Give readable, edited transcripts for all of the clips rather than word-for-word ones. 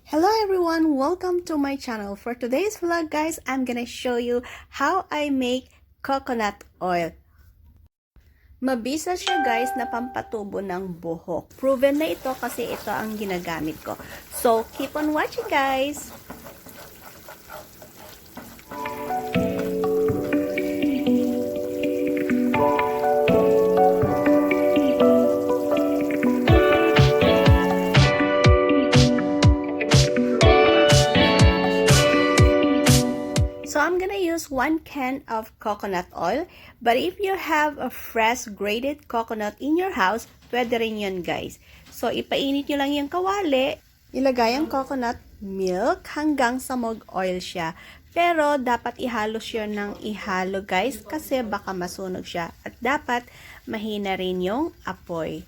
Hello everyone, welcome to my channel. For today's vlog guys, I'm gonna show you how I make coconut oil. Mabisa siya guys na pampatubo ng buhok. Proven na ito kasi ito ang ginagamit ko. So keep on watching guys! So I'm gonna use 1 can of coconut oil. But if you have a fresh grated coconut in your house, pwede rin yun guys. So ipainit nyo lang yung kawali, ilagay ang coconut milk hanggang sa mag-oil siya. Pero dapat ihalo siya ng ihalo guys kasi baka masunog siya. At dapat mahina rin yung apoy.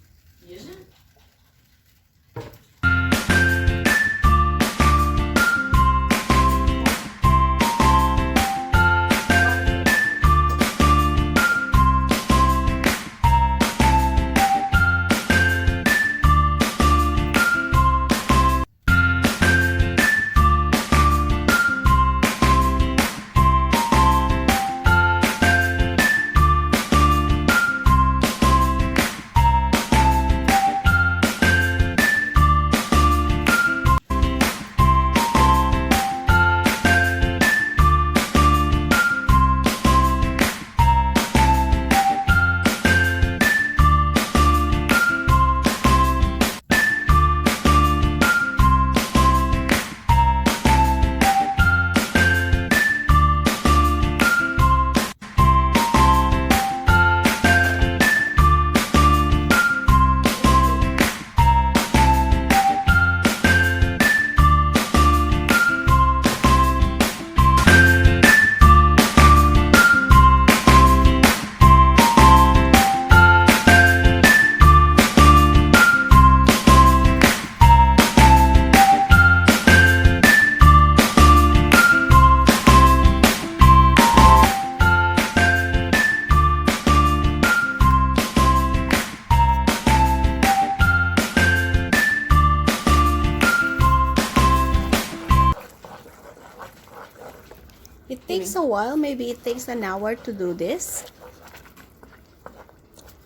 It takes a while, maybe it takes an hour to do this.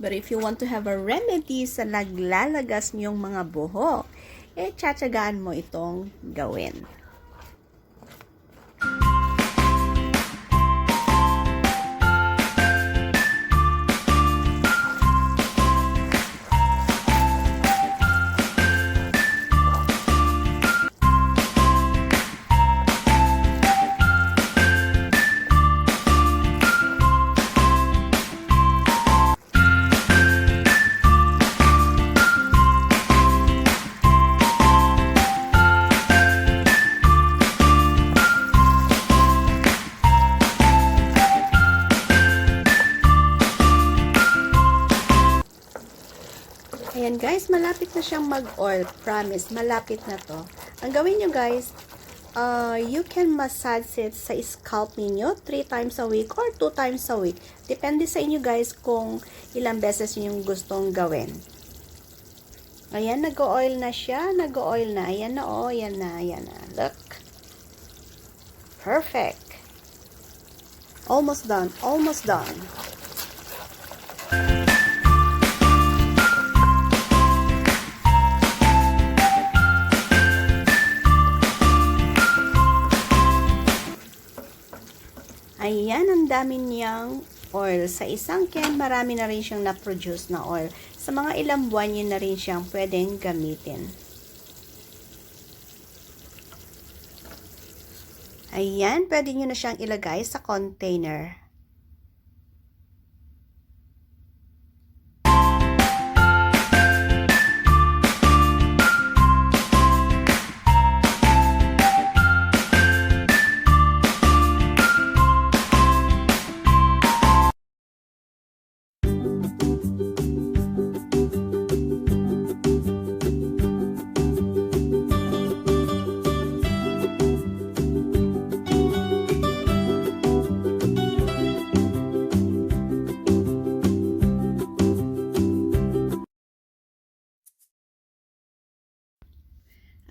But if you want to have a remedy sa naglalagas niyong mga buhok, tiyatsagaan mo itong gawin. Ayan guys, malapit na siyang mag-oil. Promise, malapit na to. Ang gawin nyo guys, you can massage it sa scalp ninyo 3 times a week or 2 times a week. Depende sa inyo guys kung ilang beses yung gustong gawin. Ayan, nag-oil na siya. Nag-oil na. Ayan na oh, ayan na, ayan na. Look. Perfect. Almost done. Almost done. Ayan, ang dami niyang oil. Sa isang can, marami na rin siyang na-produce na oil. Sa mga ilang buwan, yun na rin siyang pwedeng gamitin. Ayan, pwede nyo na siyang ilagay sa container.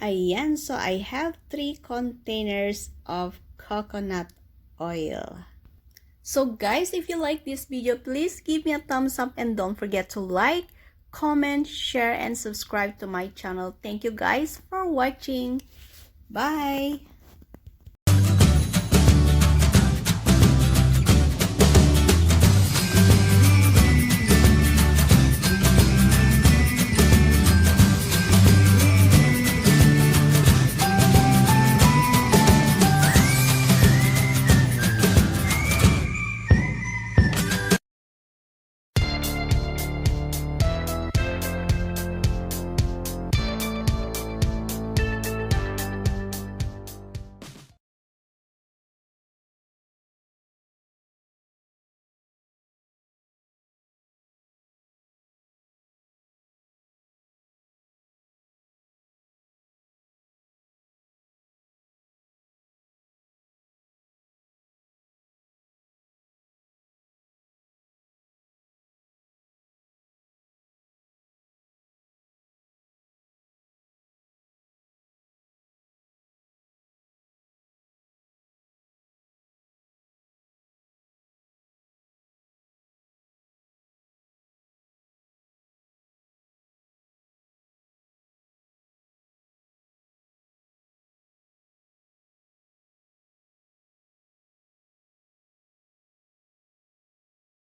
Ayan, so I have 3 containers of coconut oil. So guys, if you like this video, please give me a thumbs up and don't forget to like, comment, share, and subscribe to my channel. Thank you guys for watching. Bye!